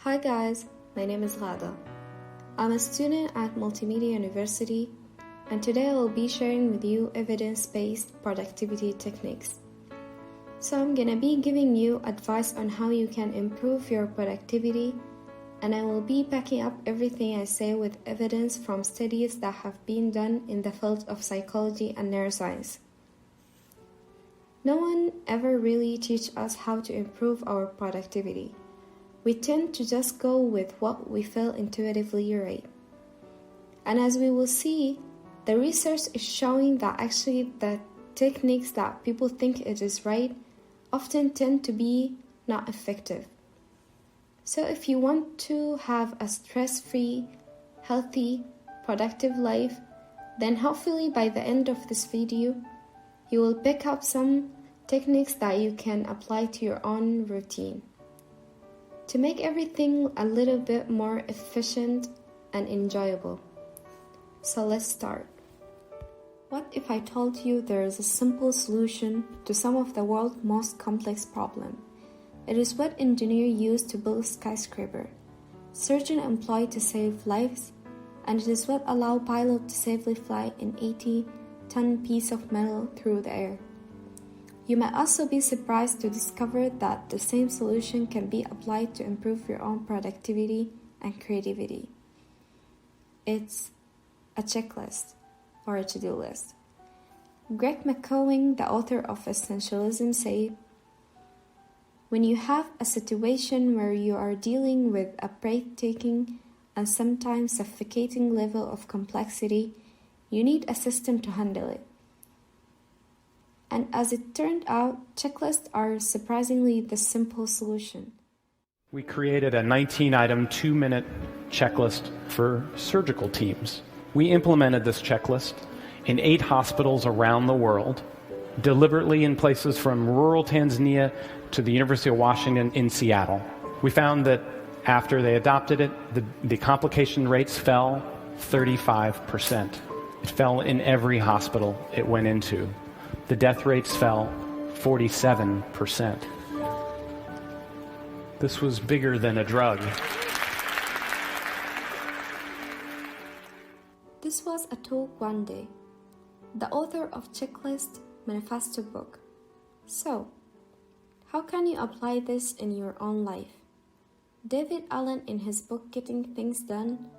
Hi guys, my name is Ghada. I'm a student at Multimedia University, and today I will be sharing with you evidence-based productivity techniques. So I'm gonna be giving you advice on how you can improve your productivity, and I will be backing up everything I say with evidence from studies that have been done in the field of psychology and neuroscience. No one ever really teaches us how to improve our productivity. We tend to just go with what we feel intuitively right. And as we will see, the research is showing that actually the techniques that people think it is right often tend to be not effective. So if you want to have a stress-free, healthy, productive life, then hopefully by the end of this video, you will pick up some techniques that you can apply to your own routine to make everything a little bit more efficient and enjoyable. So let's start. What if I told you there is a simple solution to some of the world's most complex problems? It is what engineers use to build a skyscraper, surgeons employ to save lives, and it is what allows pilots to safely fly an 80-ton piece of metal through the air. You might also be surprised to discover that the same solution can be applied to improve your own productivity and creativity. It's a checklist or a to-do list. Greg McKeown, the author of Essentialism, said, "When you have a situation where you are dealing with a breathtaking and sometimes suffocating level of complexity, you need a system to handle it." And as it turned out, checklists are surprisingly the simple solution. We created a 19-item, 2-minute checklist for surgical teams. We implemented this checklist in 8 hospitals around the world, deliberately in places from rural Tanzania to the University of Washington in Seattle. We found that after they adopted it, the complication rates fell 35%. It fell in every hospital it went into. The death rates fell 47%. This was bigger than a drug. This was a talk one day, the author of Checklist Manifesto book. So, how can you apply this in your own life? David Allen, in his book Getting Things Done,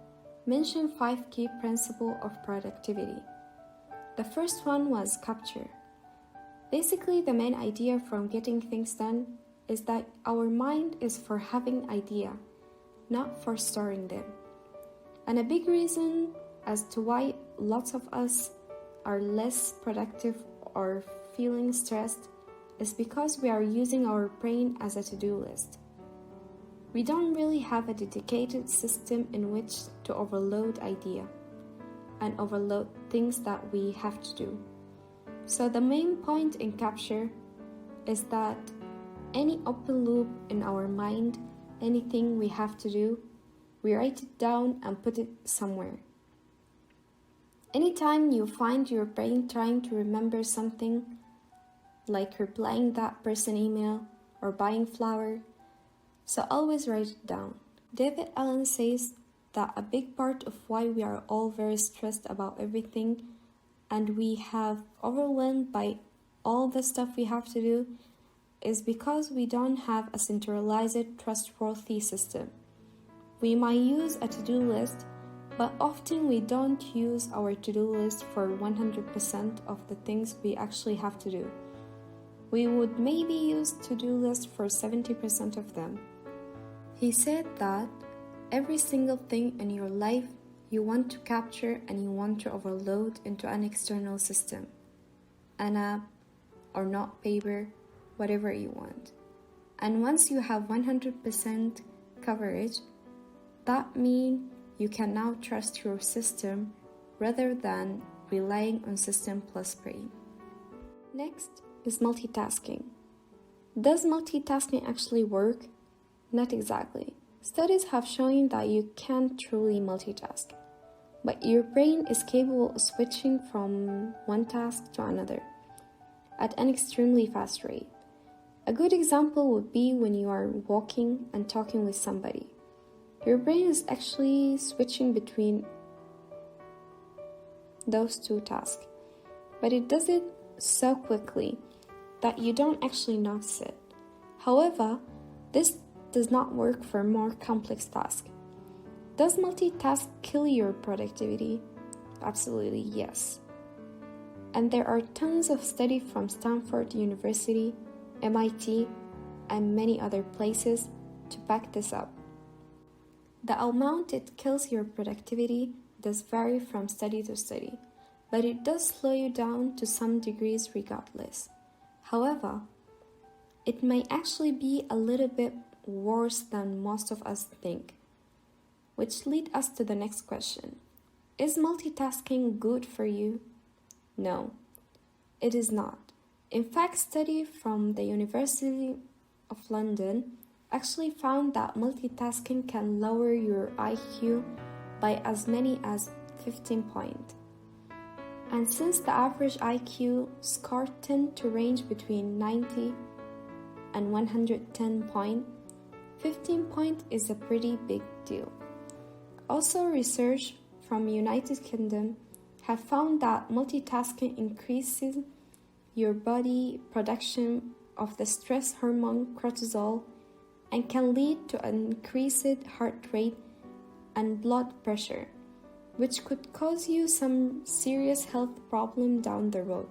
mentioned 5 key principles of productivity. The first one was capture. Basically, the main idea from getting things done is that our mind is for having ideas, not for storing them. And a big reason as to why lots of us are less productive or feeling stressed is because we are using our brain as a to-do list. We don't really have a dedicated system in which to overload ideas and overload things that we have to do. So the main point in capture is that any open loop in our mind, anything we have to do, we write it down and put it somewhere. Anytime you find your brain trying to remember something, like replying that person email or buying flour, so always write it down. David Allen says that a big part of why we are all very stressed about everything and we have overwhelmed by all the stuff we have to do is because we don't have a centralized, trustworthy system. We might use a to-do list, but often we don't use our to-do list for 100% of the things we actually have to do. We would maybe use to-do list for 70% of them. He said that every single thing in your life you want to capture and you want to overload into an external system, an app or not paper, whatever you want. And once you have 100% coverage, that means you can now trust your system rather than relying on system plus brain. Next is multitasking. Does multitasking actually work? Not exactly. Studies have shown that you can't truly multitask, but your brain is capable of switching from one task to another at an extremely fast rate. A good example would be when you are walking and talking with somebody. your brain is actually switching between those two tasks, but it does it so quickly that you don't actually notice it. However, this does not work for more complex tasks. Does multitask kill your productivity? Absolutely yes. And there are tons of studies from Stanford University, MIT, and many other places to back this up. The amount it kills your productivity does vary from study to study, but it does slow you down to some degrees regardless. However, it may actually be a little bit worse than most of us think, which leads us to the next question. Is multitasking good for you? No, it is not. In fact, study from the University of London actually found that multitasking can lower your IQ by as many as 15 points. And since the average IQ score tend to range between 90 and 110 points, 15 points is a pretty big deal. Also, research from United Kingdom have found that multitasking increases your body production of the stress hormone cortisol and can lead to an increased heart rate and blood pressure, which could cause you some serious health problem down the road.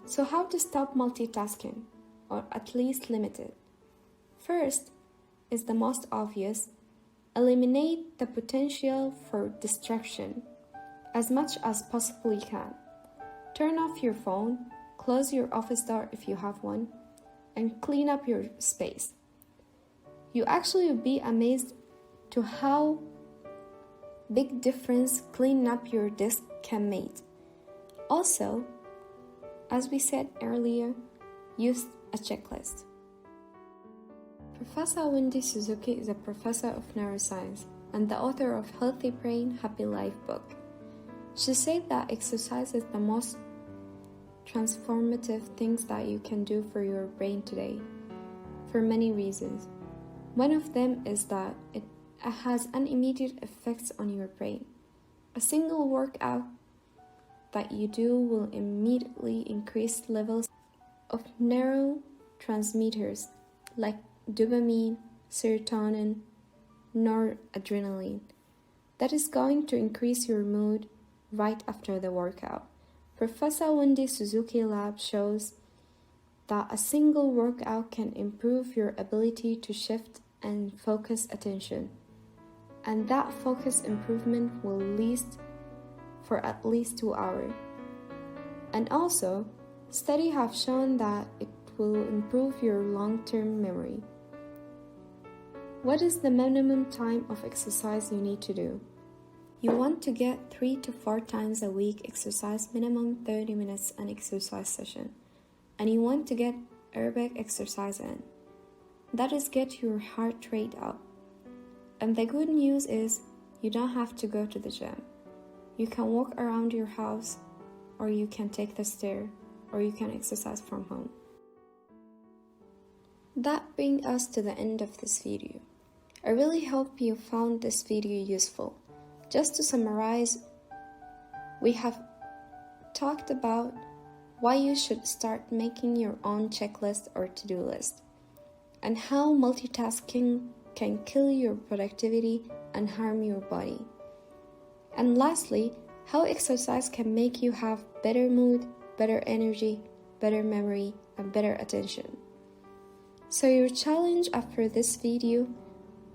So how to stop multitasking, or at least limit it? First is the most obvious: eliminate the potential for distraction as much as possible you can. Turn off your phone, close your office door if you have one, and clean up your space. You actually will be amazed to how big difference cleaning up your desk can make. Also, as we said earlier, use a checklist. Professor Wendy Suzuki is a professor of neuroscience and the author of Healthy Brain, Happy Life book. She said that exercise is the most transformative things that you can do for your brain today, for many reasons. One of them is that it has an immediate effects on your brain. A single workout that you do will immediately increase levels of neurotransmitters like dopamine, serotonin, noradrenaline. That is going to increase your mood right after the workout. Professor Wendy Suzuki lab shows that a single workout can improve your ability to shift and focus attention. And that focus improvement will last for at least 2 hours. And also, studies have shown that it will improve your long-term memory. What is the minimum time of exercise you need to do? You want to get 3 to 4 times a week exercise, minimum 30 minutes an exercise session. And you want to get aerobic exercise in. That is get your heart rate up. And the good news is you don't have to go to the gym. You can walk around your house, or you can take the stairs, or you can exercise from home. That brings us to the end of this video. I really hope you found this video useful. Just to summarize, we have talked about why you should start making your own checklist or to-do list, and how multitasking can kill your productivity and harm your body. And lastly, how exercise can make you have better mood, better energy, better memory, and better attention. So your challenge after this video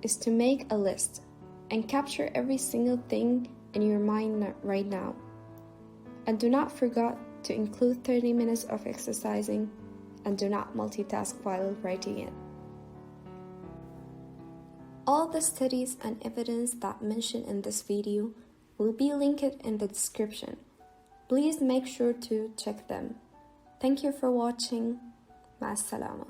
is to make a list and capture every single thing in your mind right now. And do not forget to include 30 minutes of exercising, and do not multitask while writing it. All the studies and evidence that mentioned in this video will be linked in the description. Please make sure to check them. Thank you for watching. Ma salama.